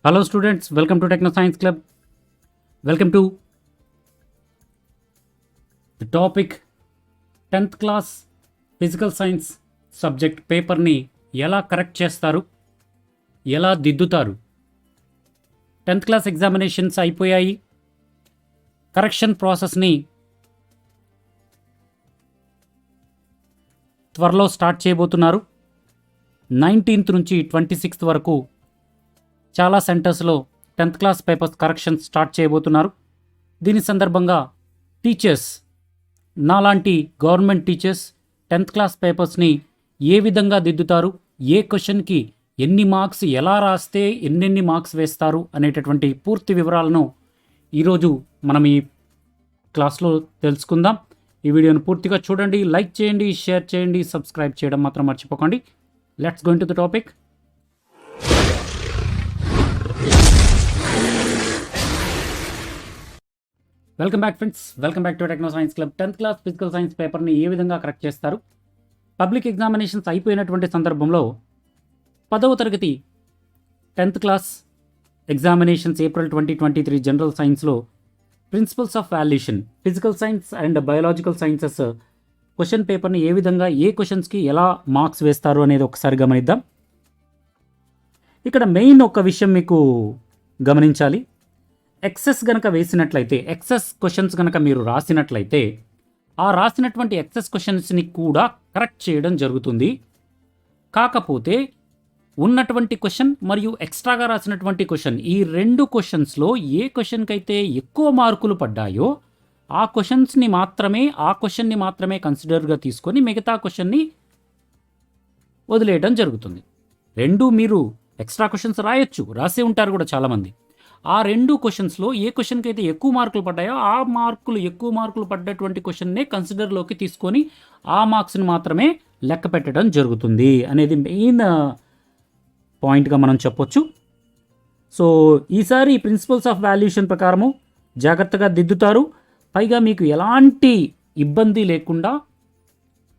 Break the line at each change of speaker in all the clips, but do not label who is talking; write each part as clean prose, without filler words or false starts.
Hello students, welcome to Techno Science Club. Welcome to the topic 10th class physical science subject paper ని ఎలా correct చేస్తారు, ఎలా దిద్దుతారు. 10th class examinations అయిపోయాయి. Correction ప్రాసెస్ని త్వరలో start చేయబోతున్నారు. 19th నుంచి 26th వరకు చాలా సెంటర్స్లో 10th class papers correction start చేయబోతున్నారు. దీని సందర్భంగా టీచర్స్, నాలాంటి గవర్నమెంట్ టీచర్స్ 10th క్లాస్ పేపర్స్ని ఏ విధంగా దిద్దుతారు, ఏ క్వశ్చన్కి ఎన్ని మార్క్స్, ఎలా రాస్తే ఎన్నెన్ని మార్క్స్ వేస్తారు అనేటటువంటి పూర్తి వివరాలను ఈరోజు మనం ఈ క్లాస్లో తెలుసుకుందాం. ఈ వీడియోను పూర్తిగా చూడండి, లైక్ చేయండి, షేర్ చేయండి, సబ్స్క్రైబ్ చేయడం మాత్రం మర్చిపోకండి. Let's go into the topic. Welcome back friends, welcome back to techno science club. 10th class physical science పేపర్ని ఏ విధంగా కరెక్ట్ చేస్తారు. పబ్లిక్ ఎగ్జామినేషన్స్ అయిపోయినటువంటి సందర్భంలో 10వ తరగతి 10th class examinations April 2023 general సైన్స్లో principles of valuation physical science and biological sciences question పేపర్ని ఏ విధంగా, ఏ క్వశ్చన్స్కి ఎలా మార్క్స్ వేస్తారు అనేది ఒకసారి గమనిద్దాం. ఇక్కడ మెయిన్ ఒక విషయం మీకు గమనించాలి. ఎక్సెస్ కనుక వేసినట్లయితే, ఎక్సెస్ క్వశ్చన్స్ కనుక మీరు రాసినట్లయితే, ఆ రాసినటువంటి ఎక్సెస్ క్వశ్చన్స్ని కూడా కరెక్ట్ చేయడం జరుగుతుంది. కాకపోతే ఉన్నటువంటి క్వశ్చన్ మరియు ఎక్స్ట్రాగా రాసినటువంటి క్వశ్చన్, ఈ రెండు క్వశ్చన్స్లో ఏ క్వశ్చన్కి అయితే ఎక్కువ మార్కులు పడ్డాయో ఆ క్వశ్చన్ని మాత్రమే కన్సిడర్గా తీసుకొని మిగతా క్వశ్చన్ని వదిలేయడం జరుగుతుంది. రెండు మీరు ఎక్స్ట్రా క్వశ్చన్స్ రాసే ఉంటారు కూడా చాలామంది. ఆ రెండు క్వశ్చన్స్లో ఏ క్వశ్చన్కి అయితే ఎక్కువ మార్కులు పడ్డాయో ఆ ఎక్కువ మార్కులు పడ్డటువంటి క్వశ్చన్నే కన్సిడర్లోకి తీసుకొని ఆ మార్క్స్ని మాత్రమే లెక్క పెట్టడం జరుగుతుంది అనేది మెయిన్ పాయింట్గా మనం చెప్పొచ్చు. సో ఈసారి ప్రిన్సిపల్స్ ఆఫ్ వాల్యుయేషన్ ప్రకారము జాగ్రత్తగా దిద్దుతారు. పైగా మీకు ఎలాంటి ఇబ్బంది లేకుండా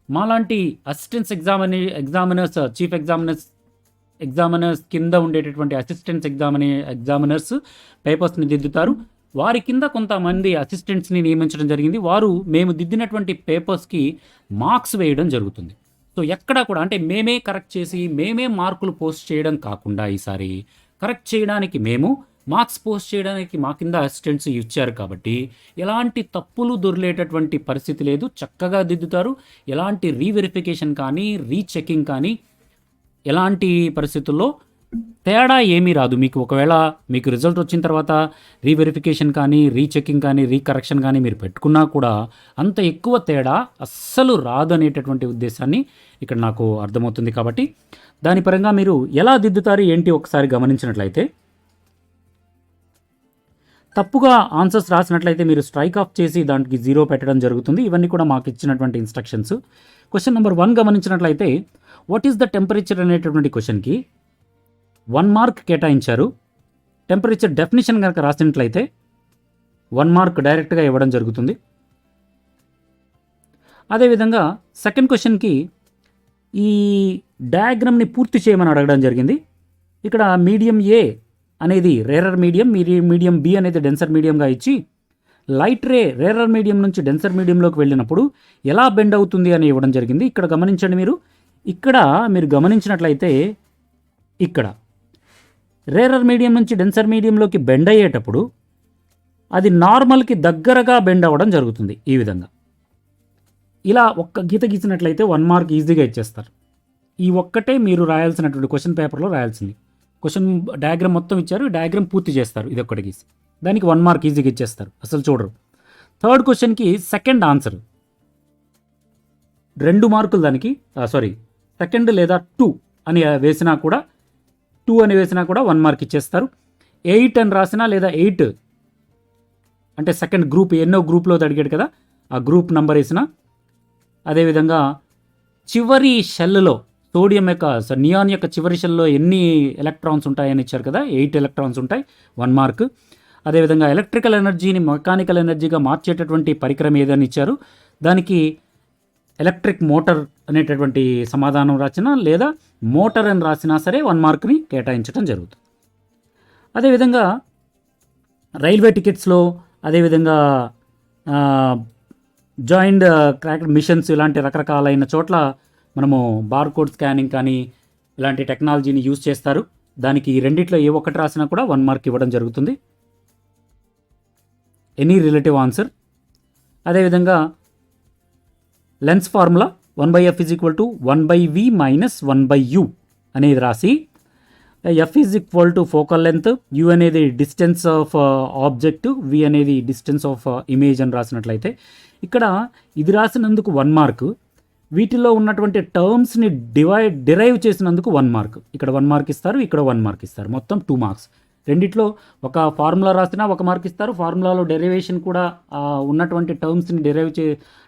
మాలాంటి అసిస్టెంట్స్ ఎగ్జామినర్స్, చీఫ్ ఎగ్జామినర్స్ కింద ఉండేటటువంటి అసిస్టెంట్స్ ఎగ్జామినర్స్ పేపర్స్ని దిద్దుతారు. వారి కింద కొంతమంది అసిస్టెంట్స్ని నియమించడం జరిగింది. వారు మేము దిద్దినటువంటి పేపర్స్కి మార్క్స్ వేయడం జరుగుతుంది. సో ఎక్కడ కూడా అంటే మేమే కరెక్ట్ చేసి మేమే మార్కులు పోస్ట్ చేయడం కాకుండా ఈసారి కరెక్ట్ చేయడానికి మేము మార్క్స్ పోస్ట్ చేయడానికి మా కింద అసిస్టెంట్స్ ఇచ్చారు కాబట్టి ఎలాంటి తప్పులు దొరికేటటువంటి పరిస్థితి లేదు. చక్కగా దిద్దుతారు. ఎలాంటి రీవెరిఫికేషన్ కానీ, రీచెకింగ్ కానీ, ఎలాంటి పరిస్థితుల్లో తేడా ఏమీ రాదు. మీకు ఒకవేళ మీకు రిజల్ట్ వచ్చిన తర్వాత రీవెరిఫికేషన్ కానీ, రీచెకింగ్ కానీ, రీకరెక్షన్ కానీ మీరు పెట్టుకున్నా కూడా అంత ఎక్కువ తేడా అస్సలు రాదు అనేటటువంటి ఉద్దేశాన్ని ఇక్కడ నాకు అర్థమవుతుంది. కాబట్టి దాని పరంగా మీరు ఎలా దిద్దుతారు ఏంటి ఒకసారి గమనించినట్లయితే, తప్పుగా ఆన్సర్స్ రాసినట్లయితే మీరు స్ట్రైక్ ఆఫ్ చేసి దానికి 0 పెట్టడం జరుగుతుంది. ఇవన్నీ కూడా మాకు ఇచ్చినటువంటి ఇన్స్ట్రక్షన్స్. క్వశ్చన్ నెంబర్ 1 గమనించినట్లయితే, వాట్ ఈస్ ద టెంపరేచర్ అనేటటువంటి క్వశ్చన్కి 1 మార్క్ కేటాయించారు. టెంపరేచర్ డెఫినిషన్ కనుక రాసినట్లయితే 1 మార్క్ డైరెక్ట్గా ఇవ్వడం జరుగుతుంది. అదేవిధంగా సెకండ్ క్వశ్చన్కి ఈ డయాగ్రామ్ని పూర్తి చేయమని అడగడం జరిగింది. ఇక్కడ మీడియం ఏ అనేది రేరర్ మీడియం, మీడియం బి అనేది డెన్సర్ మీడియంగా ఇచ్చి లైట్ రేరర్ మీడియం నుంచి డెన్సర్ మీడియంలోకి వెళ్ళినప్పుడు ఎలా బెండ్ అవుతుంది అని ఇవ్వడం జరిగింది. ఇక్కడ గమనించండి, ఇక్కడ మీరు గమనించినట్లయితే ఇక్కడ రేరర్ మీడియం నుంచి డెన్సర్ మీడియంలోకి బెండ్ అయ్యేటప్పుడు అది నార్మల్కి దగ్గరగా బెండ్ అవ్వడం జరుగుతుంది. ఈ విధంగా ఇలా ఒక్క గీత గీసినట్లయితే 1 మార్క్ ఈజీగా ఇచ్చేస్తారు. ఈ ఒక్కటే మీరు రాయాల్సినటువంటి క్వశ్చన్ పేపర్లో రాయాల్సింది. క్వశ్చన్ డయాగ్రామ్ మొత్తం ఇచ్చారు, డయాగ్రామ్ పూర్తి చేస్తారు. ఇది ఒక్కటి గీసి దానికి 1 మార్క్ ఈజీగా ఇచ్చేస్తారు, అసలు చూడరు. థర్డ్ క్వశ్చన్కి సెకండ్ ఆన్సర్ 2 మార్కులు దానికి సెకండ్ లేదా 2 అని వేసినా కూడా 1 మార్క్ ఇచ్చేస్తారు. 8 అని రాసినా లేదా 8 అంటే సెకండ్ గ్రూప్ ఎన్నో గ్రూప్లో అడిగాడు కదా, ఆ గ్రూప్ నెంబర్ వేసినా, అదేవిధంగా చివరి షెల్లో సోడియం నియాన్ యొక్క చివరి షెల్లో ఎన్ని ఎలక్ట్రాన్స్ ఉంటాయని ఇచ్చారు కదా, 8 ఎలక్ట్రాన్స్ ఉంటాయి, 1 మార్క్. అదేవిధంగా ఎలక్ట్రికల్ ఎనర్జీని మెకానికల్ ఎనర్జీగా మార్చేటటువంటి పరికరం ఏదని ఇచ్చారు, దానికి ఎలక్ట్రిక్ మోటార్ అనేటటువంటి సమాధానం రాసినా లేదా మోటార్ అని రాసినా సరే 1 మార్క్ని కేటాయించడం జరుగుతుంది. అదేవిధంగా రైల్వే టికెట్స్లో, అదేవిధంగా జాయింట్ క్రాక్ మిషన్స్ ఇలాంటి రకరకాలైన చోట్ల మనము బార్కోడ్ స్కానింగ్ కానీ ఇలాంటి టెక్నాలజీని యూజ్ చేస్తారు. దానికి ఈ రెండిట్లో ఏ ఒక్కటి రాసినా కూడా 1 మార్క్ ఇవ్వడం జరుగుతుంది. Any relative answer. అదేవిధంగా lens formula 1/f = 1/v - 1/u అనేది రాసి, f = ఫోకల్ లెంత్, u అనేది డిస్టెన్స్ ఆఫ్ ఆబ్జెక్ట్, v అనేది డిస్టెన్స్ ఆఫ్ ఇమేజ్ అని రాసినట్లయితే ఇక్కడ ఇది రాసినందుకు 1 మార్క్, వీటిలో ఉన్నటువంటి టర్మ్స్ని డిరైవ్ చేసినందుకు 1 మార్క్. ఇక్కడ 1 మార్క్ ఇస్తారు, ఇక్కడ 1 మార్క్ ఇస్తారు, మొత్తం 2 మార్క్స్. రెండిట్లో ఒక ఫార్ములా రాసినా 1 మార్క్ ఇస్తారు, ఫార్ములాలో డెరివేషన్ కూడా ఉన్నటువంటి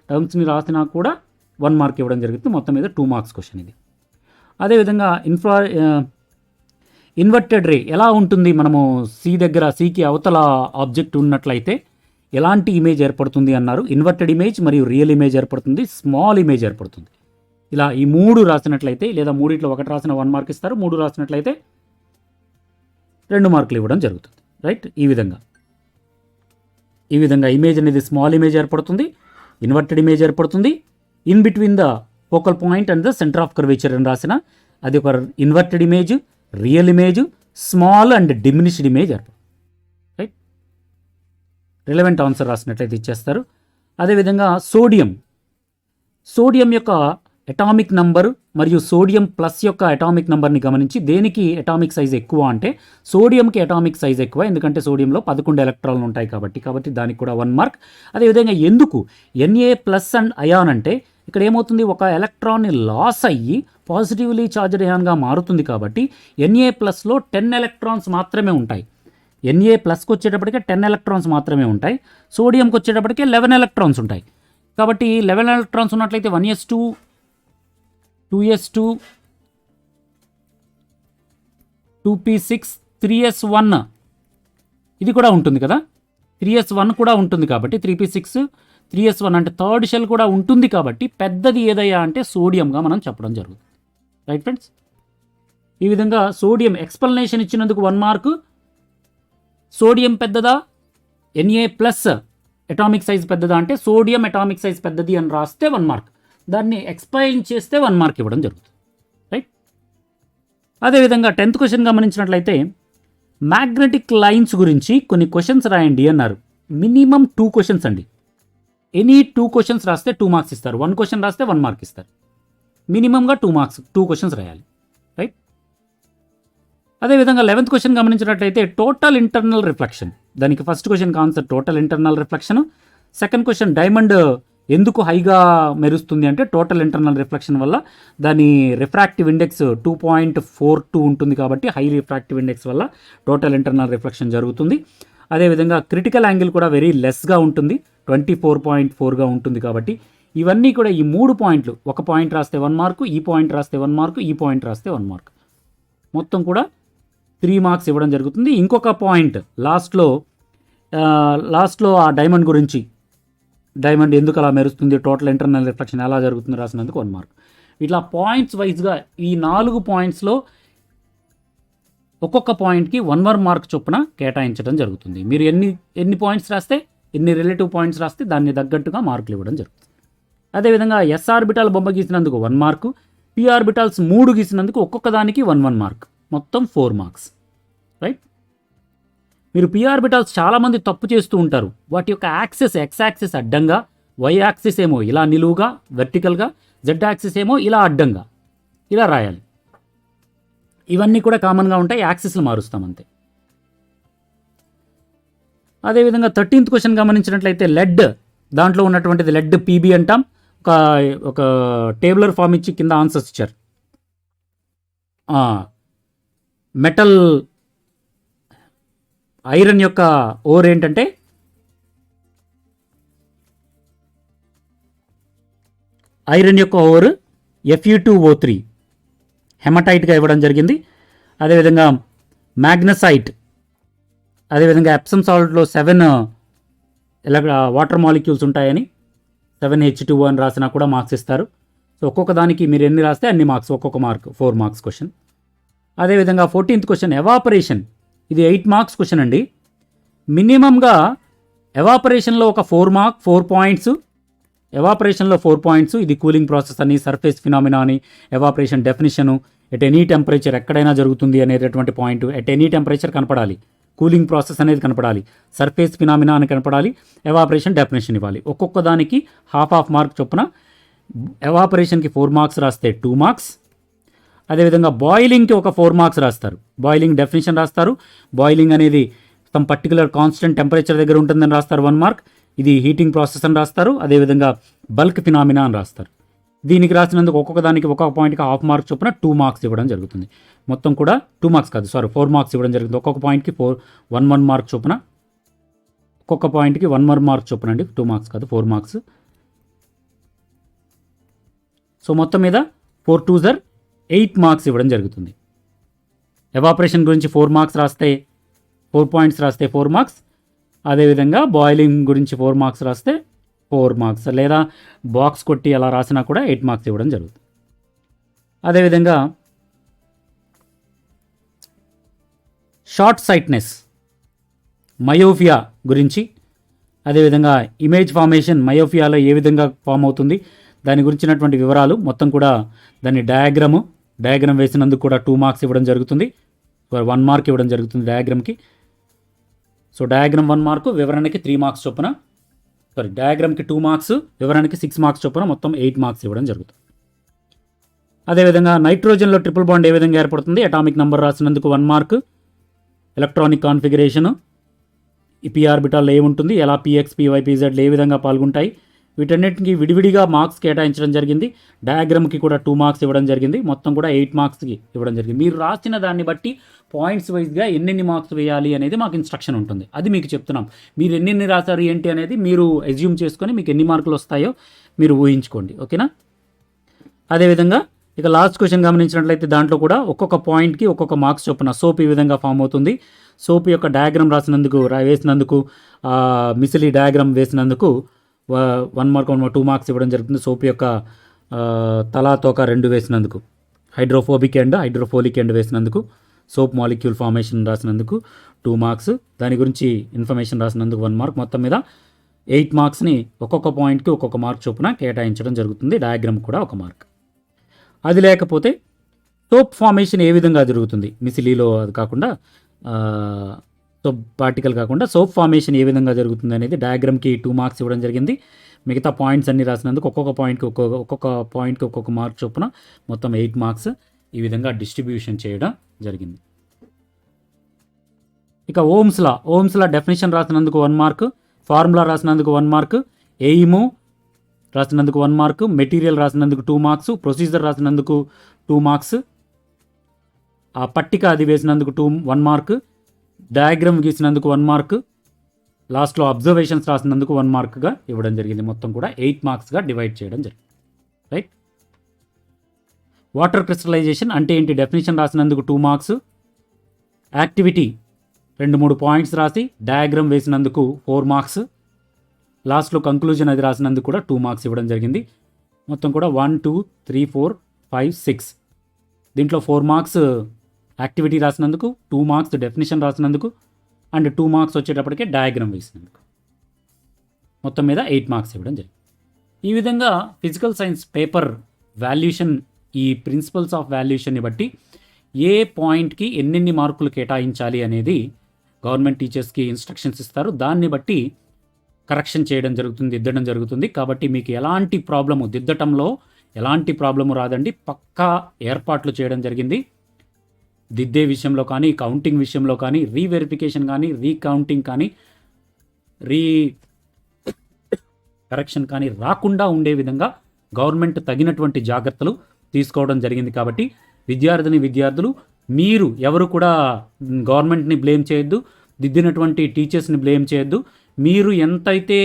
టర్మ్స్ని రాసినా కూడా 1 మార్క్ ఇవ్వడం జరుగుతుంది. మొత్తం మీద 2 మార్క్స్ క్వశ్చన్ ఇది. అదేవిధంగా ఇన్వర్టెడ్ రే ఎలా ఉంటుంది, మనము సికి అవతల ఆబ్జెక్ట్ ఉన్నట్లయితే ఎలాంటి ఇమేజ్ ఏర్పడుతుంది అన్నారు. ఇన్వర్టెడ్ ఇమేజ్ మరియు రియల్ ఇమేజ్ ఏర్పడుతుంది, స్మాల్ ఇమేజ్ ఏర్పడుతుంది. ఇలా ఈ 3 రాసినట్లయితే, లేదా మూడిట్లో 1 రాసిన 1 మార్క్ ఇస్తారు, 3 రాసినట్లయితే 2 మార్కులు ఇవ్వడం జరుగుతుంది. రైట్, ఈ విధంగా ఇమేజ్ అనేది స్మాల్ ఇమేజ్ ఏర్పడుతుంది, ఇన్వర్టెడ్ ఇమేజ్ ఏర్పడుతుంది, in between the focal point and the centre of curvature అని రాసిన అది ఒక inverted image, real image, small and diminished image ఏర్పడుతుంది. రైట్, రిలవెంట్ ఆన్సర్ రాసినట్లయితే ఇచ్చేస్తారు. అదేవిధంగా సోడియం యొక్క అటామిక్ నంబర్ మరియు సోడియం ప్లస్ యొక్క అటామిక్ నంబర్ని గమనించి దేనికి అటామిక్ సైజ్ ఎక్కువ అంటే సోడియంకి అటామిక్ సైజ్ ఎక్కువ, ఎందుకంటే సోడియంలో 11 ఎలక్ట్రాన్లు ఉంటాయి కాబట్టి దానికి కూడా 1 మార్క్. అదేవిధంగా ఎందుకు Na+ అండ్ అయాన్ అంటే ఇక్కడ ఏమవుతుంది, ఒక ఎలక్ట్రాన్ని లాస్ అయ్యి పాజిటివ్లీ చార్జ్డ్ అయాన్గా మారుతుంది కాబట్టి Na+లో 10 ఎలక్ట్రాన్స్ మాత్రమే ఉంటాయి. Na+కి వచ్చేటప్పటికే 10 ఎలక్ట్రాన్స్ మాత్రమే ఉంటాయి, సోడియంకి వచ్చేటప్పటికే 11 ఎలక్ట్రాన్స్ ఉంటాయి. కాబట్టి 11 ఎలక్ట్రాన్స్ ఉన్నట్లయితే 1s2, 2s2, 2p6, 3s1 ఇది కూడా ఉంటుంది కదా, 3s1 కూడా ఉంటుంది కాబట్టి 3p6, 3s1 అంటే థర్డ్ షెల్ కూడా ఉంటుంది కాబట్టి పెద్దది ఏదయ్యా అంటే సోడియంగా మనం చెప్పడం జరుగుతుంది. రైట్ ఫ్రెండ్స్, ఈ విధంగా సోడియం ఎక్స్ప్లెనేషన్ ఇచ్చినందుకు 1 మార్కు. సోడియం పెద్దదా, Na+ అటామిక్ సైజ్ పెద్దదా అంటే సోడియం అటామిక్ సైజ్ పెద్దది అని రాస్తే 1 మార్క్, దాన్ని ఎక్స్ప్లెయిన్ చేస్తే 1 మార్క్ ఇవ్వడం జరుగుతుంది. రైట్, అదేవిధంగా 10th క్వశ్చన్ గమనించినట్లయితే మ్యాగ్నెటిక్ లైన్స్ గురించి కొన్ని క్వశ్చన్స్ రాయండి అన్నారు. మినిమం 2 క్వశ్చన్స్ అండి. ఎనీ 2 క్వశ్చన్స్ రాస్తే 2 మార్క్స్ ఇస్తారు, 1 క్వశ్చన్ రాస్తే 1 మార్క్ ఇస్తారు. మినిమంగా 2 మార్క్స్, 2 క్వశ్చన్స్ రాయాలి. రైట్, అదేవిధంగా 11th క్వశ్చన్ గమనించినట్లయితే టోటల్ ఇంటర్నల్ రిఫ్లెక్షన్, దానికి ఫస్ట్ క్వశ్చన్కి answer total internal reflection. Second question diamond ఎందుకు హైగా మెరుస్తుంది అంటే టోటల్ ఇంటర్నల్ రిఫ్లెక్షన్ వల్ల దాని రిఫ్రాక్టివ్ ఇండెక్స్ 2.42 ఉంటుంది కాబట్టి హై రిఫ్రాక్టివ్ ఇండెక్స్ వల్ల టోటల్ ఇంటర్నల్ రిఫ్లెక్షన్ జరుగుతుంది. అదేవిధంగా క్రిటికల్ యాంగిల్ కూడా వెరీ లెస్గా ఉంటుంది, 24.4గా ఉంటుంది కాబట్టి ఇవన్నీ కూడా ఈ 3 పాయింట్లు, ఒక పాయింట్ రాస్తే 1 మార్కు, ఈ పాయింట్ రాస్తే 1 మార్కు, ఈ పాయింట్ రాస్తే 1 మార్క్, మొత్తం కూడా 3 మార్క్స్ ఇవ్వడం జరుగుతుంది. ఇంకొక పాయింట్ లాస్ట్లో ఆ డైమండ్ గురించి, డైమండ్ ఎందుకు అలా మెరుస్తుంది, టోటల్ ఇంటర్నల్ రిఫ్లెక్షన్ ఎలా జరుగుతుంది రాసినందుకు 1 మార్క్. ఇట్లా పాయింట్స్ వైజ్గా ఈ 4 పాయింట్స్లో ఒక్కొక్క పాయింట్కి 1 మార్క్ చొప్పున కేటాయించడం జరుగుతుంది. మీరు ఎన్ని పాయింట్స్ రాస్తే, ఎన్ని రిలేటివ్ పాయింట్స్ రాస్తే దాన్ని తగ్గట్టుగా మార్కులు ఇవ్వడం జరుగుతుంది. అదేవిధంగా ఎస్ ఆర్బిటాల్ బొమ్మ గీసినందుకు 1 మార్కు, పి ఆర్బిటాల్స్ 3 గీసినందుకు ఒక్కొక్క దానికి 1 మార్క్, మొత్తం 4 మార్క్స్. రైట్, మీరు పి ఆర్బిటాల్స్ చాలామంది తప్పు చేస్తూ ఉంటారు. వాటి యొక్క యాక్సిస్, ఎక్స్ యాక్సిస్ అడ్డంగా, వై యాక్సిస్ ఏమో ఇలా నిలువుగా వెర్టికల్గా, జెడ్ యాక్సిస్ ఏమో ఇలా అడ్డంగా, ఇలా రాయాలి. ఇవన్నీ కూడా కామన్గా ఉంటాయి, యాక్సిస్లు మారుస్తాం అంతే. అదేవిధంగా 13th క్వశ్చన్ గమనించినట్లయితే లెడ్, దాంట్లో ఉన్నటువంటిది లెడ్ పీబీ అంటాం. ఒక టేబులర్ ఫామ్ ఇచ్చి కింద ఆన్సర్స్ ఇచ్చారు. మెటల్ ఐరన్ యొక్క ఓర్ ఏంటంటే Fe2O3 హెమటైట్గా ఇవ్వడం జరిగింది. అదేవిధంగా మ్యాగ్నసైట్, అదేవిధంగా ఎప్సమ్ సాల్ట్లో 7 వాటర్ మాలిక్యూల్స్ ఉంటాయని 7H2O అని రాసినా కూడా మార్క్స్ ఇస్తారు. సో ఒక్కొక్క దానికి మీరు ఎన్ని రాస్తే అన్ని మార్క్స్, ఒక్కొక్క మార్క్ 4 మార్క్స్ క్వశ్చన్. అదేవిధంగా 14th క్వశ్చన్ ఎవాపరేషన్, ఇది 8 మార్క్స్ క్వశ్చన్ అండి. మినిమంగా ఎవాపరేషన్లో ఒక 4 పాయింట్స్, ఎవాపరేషన్లో 4 పాయింట్స్, ఇది కూలింగ్ ప్రాసెస్ అని, సర్ఫేస్ ఫినామినా అని, evaporation definition, at any temperature ఎక్కడైనా జరుగుతుంది అనేటటువంటి పాయింట్, ఎట్ ఎనీ టెంపరేచర్ కనపడాలి, కూలింగ్ ప్రాసెస్ అనేది కనపడాలి, సర్ఫేస్ ఫినామినా అని కనపడాలి, ఎవాపరేషన్ డెఫినేషన్ ఇవ్వాలి. ఒక్కొక్క దానికి హాఫ్ మార్క్ చొప్పున. ఎవాపరేషన్కి 4 మార్క్స్ రాస్తే 2 మార్క్స్. అదేవిధంగా బాయిలింగ్కి ఒక 4 మార్క్స్ రాస్తారు. బాయిలింగ్ డెఫినేషన్ రాస్తారు. బాయిలింగ్ అనేది సమ్ పర్టికులర్ కాన్స్టెంట్ టెంపరేచర్ దగ్గర ఉంటుందని రాస్తారు 1 మార్క్. ఇది హీటింగ్ ప్రాసెస్ అని రాస్తారు. అదేవిధంగా బల్క్ ఫినామినా అని రాస్తారు. దీనికి రాసినందుకు ఒక్కొక్క దానికి ఒక్కొక్క పాయింట్కి హాఫ్ మార్క్ చొప్పున 2 మార్క్స్ ఇవ్వడం జరుగుతుంది. మొత్తం కూడా 2 మార్క్స్ కాదు, 4 మార్క్స్ ఇవ్వడం జరుగుతుంది. ఒక్కొక్క పాయింట్కి 1 మార్క్ చొప్పున, ఒక్కొక్క పాయింట్కి 1 మార్క్ చొప్పున అండి. 2 మార్క్స్ కాదు, 4 మార్క్స్. సో మొత్తం మీద 4 2s 8 మార్క్స్ ఇవ్వడం జరుగుతుంది. ఎవాపరేషన్ గురించి 4 మార్క్స్ రాస్తే, 4 పాయింట్స్ రాస్తే 4 మార్క్స్. అదేవిధంగా బాయిలింగ్ గురించి 4 మార్క్స్ రాస్తే 4 మార్క్స్, లేదా బాక్స్ కొట్టి అలా రాసినా కూడా 8 మార్క్స్ ఇవ్వడం జరుగుతుంది. అదేవిధంగా షార్ట్ సైట్నెస్, మయోఫియా గురించి, అదేవిధంగా ఇమేజ్ ఫార్మేషన్, మయోఫియాలో ఏ విధంగా ఫామ్ అవుతుంది దాని గురించినటువంటి వివరాలు మొత్తం కూడా, దాని డయాగ్రామ్ వేసినందుకు కూడా 2 మార్క్స్ ఇవ్వడం జరుగుతుంది. 1 మార్క్ ఇవ్వడం జరుగుతుంది డయాగ్రామ్కి. సో డయాగ్రామ్ 1 మార్కు, వివరణకి 3 మార్క్స్ చొప్పున, డయాగ్రామ్కి 2 మార్క్స్, వివరణకి 6 మార్క్స్ చొప్పున మొత్తం 8 మార్క్స్ ఇవ్వడం జరుగుతుంది. అదేవిధంగా నైట్రోజన్లో ట్రిపుల్ బాండ్ ఏ విధంగా ఏర్పడుతుంది, అటామిక్ నెంబర్ రాసినందుకు 1 మార్క్. ఎలక్ట్రానిక్ కాన్ఫిగరేషను, ఈ పీ ఆర్బిటాల్లో ఏముంటుంది, ఎలా పీఎక్స్, పీవై, పీజెడ్లు ఏ విధంగా పాల్గొంటాయి, వీటన్నిటికి విడివిడిగా మార్క్స్ కేటాయించడం జరిగింది. డయాగ్రామ్కి కూడా 2 మార్క్స్ ఇవ్వడం జరిగింది. మొత్తం కూడా 8 మార్క్స్కి ఇవ్వడం జరిగింది. మీరు రాసిన దాన్ని బట్టి పాయింట్స్ వైజ్గా ఎన్నెన్ని మార్క్స్ వేయాలి అనేది మాకు ఇన్స్ట్రక్షన్ ఉంటుంది. అది మీకు చెప్తున్నాం. మీరు ఎన్నెన్ని రాశారు ఏంటి అనేది మీరు ఎజ్యూమ్ చేసుకొని మీకు ఎన్ని మార్కులు వస్తాయో మీరు ఊహించుకోండి. ఓకేనా. అదేవిధంగా ఇక లాస్ట్ క్వశ్చన్ గమనించినట్లయితే దాంట్లో కూడా ఒక్కొక్క పాయింట్కి ఒక్కొక్క మార్క్స్ చొప్పున. సోప్ ఈ విధంగా ఫామ్ అవుతుంది. సోప్ యొక్క డయాగ్రామ్ వేసినందుకు, మిసిలీ డయాగ్రామ్ వేసినందుకు 1 మార్క్, 2 మార్క్స్ ఇవ్వడం జరుగుతుంది. సోప్ యొక్క తలా తోక 2 వేసినందుకు, హైడ్రోఫోబిక్ అండ్ హైడ్రోఫోలిక్ అండ్ వేసినందుకు, సోప్ మాలిక్యూల్ ఫార్మేషన్ రాసినందుకు 2 మార్క్స్, దాని గురించి ఇన్ఫర్మేషన్ రాసినందుకు 1 మార్క్. మొత్తం మీద 8 మార్క్స్ని ఒక్కొక్క పాయింట్కి ఒక్కొక్క మార్క్ చొప్పున కేటాయించడం జరుగుతుంది. డయాగ్రామ్ కూడా 1 మార్క్. అది లేకపోతే సోప్ ఫార్మేషన్ ఏ విధంగా జరుగుతుంది, మిసిలీలో అది కాకుండా, సోప్ పార్టికల్ కాకుండా సోప్ ఫార్మేషన్ ఏ విధంగా జరుగుతుంది అనేది డయాగ్రామ్కి 2 మార్క్స్ ఇవ్వడం జరిగింది. మిగతా పాయింట్స్ అన్ని రాసినందుకు ఒక్కొక్క పాయింట్కి ఒక్కొక్క మార్క్ చొప్పున మొత్తం 8 మార్క్స్ ఈ విధంగా డిస్ట్రిబ్యూషన్ చేయడం జరిగింది. ఇక ఓమ్స్ లా డెఫినేషన్ రాసినందుకు 1 మార్క్, ఫార్ములా రాసినందుకు 1 మార్క్, ఎయిము రాసినందుకు 1 మార్క్, మెటీరియల్ రాసినందుకు 2 మార్క్స్, ప్రొసీజర్ రాసినందుకు 2 మార్క్స్, ఆ పట్టిక అది వేసినందుకు 1 మార్క్, డయాగ్రామ్ గీసినందుకు 1 మార్క్, లాస్ట్లో అబ్జర్వేషన్స్ రాసినందుకు 1 మార్క్గా ఇవ్వడం జరిగింది. మొత్తం కూడా 8 మార్క్స్గా డివైడ్ చేయడం జరిగింది. రైట్. వాటర్ క్రిస్టలైజేషన్ అంటే ఏంటి, డెఫినేషన్ రాసినందుకు 2 మార్క్స్, యాక్టివిటీ 2-3 పాయింట్స్ రాసి డయాగ్రామ్ వేసినందుకు 4 మార్క్స్, లాస్ట్లో కంక్లూజన్ అది రాసినందుకు కూడా 2 మార్క్స్ ఇవ్వడం జరిగింది. మొత్తం కూడా 1 2 3 4 5 6. దీంట్లో 4 మార్క్స్ యాక్టివిటీ రాసినందుకు, 2 మార్క్స్ డెఫినేషన్ రాసినందుకు, అండ్ 2 మార్క్స్ వచ్చేటప్పటికే డయాగ్రామ్ వేసినందుకు. మొత్తం మీద 8 మార్క్స్ ఇవ్వడం జరిగింది. ఈ విధంగా ఫిజికల్ సైన్స్ పేపర్ వాల్యుయేషన్, ఈ ప్రిన్సిపల్స్ ఆఫ్ వాల్యుయేషన్ని బట్టి ఏ పాయింట్కి ఎన్నెన్ని మార్కులు కేటాయించాలి అనేది గవర్నమెంట్ టీచర్స్కి ఇన్స్ట్రక్షన్స్ ఇస్తారు. దాన్ని బట్టి కరెక్షన్ చేయడం జరుగుతుంది, దిద్దడం జరుగుతుంది. కాబట్టి మీకు ఎలాంటి ప్రాబ్లము, దిద్దటంలో ఎలాంటి ప్రాబ్లము రాదండి. పక్కా ఏర్పాట్లు చేయడం జరిగింది. దిద్దే విషయంలో కానీ, కౌంటింగ్ విషయంలో కానీ, రీవెరిఫికేషన్ కానీ, రీకౌంటింగ్ కానీ, కరెక్షన్ కానీ రాకుండా ఉండే విధంగా గవర్నమెంట్ తగినటువంటి జాగ్రత్తలు తీసుకోవడం జరిగింది. కాబట్టి విద్యార్థులు మీరు ఎవరు కూడా గవర్నమెంట్ని బ్లేమ్ చేయొద్దు, దిద్దినటువంటి టీచర్స్ని బ్లేమ్ చేయొద్దు. మీరు ఎంతైతే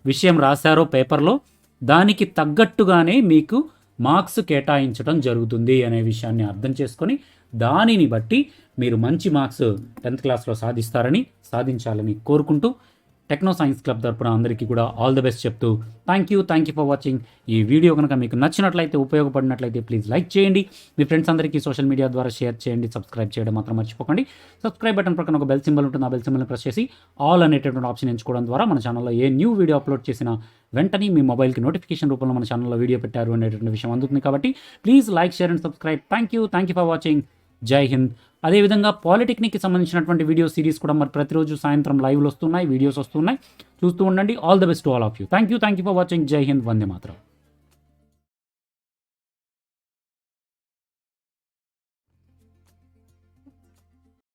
విషయం రాశారో పేపర్లో దానికి తగ్గట్టుగానే మీకు మార్క్స్ కేటాయించడం జరుగుతుంది అనే విషయాన్ని అర్థం చేసుకొని దానిని బట్టి మీరు మంచి మార్క్స్ 10th క్లాస్లో సాధించాలని కోరుకుంటూ టెక్నో సైన్స్ క్లబ్ తరపున అందరికీ కూడా ఆల్ ద బెస్ట్ చెప్తూ థ్యాంక్ యూ ఫర్ వాచింగ్. ఈ వీడియో కనుక మీకు నచ్చినట్లయితే, ఉపయోగపడినట్లయితే ప్లీజ్ లైక్ చేయండి, మీ ఫ్రెండ్స్ అందరికీ సోషల్ మీడియా ద్వారా షేర్ చేయండి, సబ్స్క్రైబ్ చేయడం మాత్రం మర్చిపోకండి. సబ్స్క్రైబ్ బటన్ ప్రక్కన ఒక బెల్ సింబల్ ఉంటుంది, ఆ బెల్ సింబల్ని ప్రెస్ చేసి ఆల్ అనేటటువంటి ఆప్షన్ ఎంచుకోవడం ద్వారా మన ఛానల్లో ఏ న్యూ వీడియో అప్లోడ్ చేసినా వెంటనే మీ మొబైల్కి నోటిఫికేషన్ రూపంలో మన ఛానల్లో వీడియో పెట్టారు అనేటువంటి విషయం అందుతుంది. కాబట్టి please like, share and subscribe. Thank you for watching. జై హింద్. అదేవిధంగా పాలిటెక్నిక్కి సంబంధించినటువంటి వీడియో సిరీస్ కూడా మరి ప్రతిరోజు సాయంత్రం లైవ్లు వస్తున్నాయి, వీడియోస్ వస్తున్నాయి, చూస్తూ ఉండండి. All the best to all of you. Thank you for watching. జై హింద్. వందే మాతరం.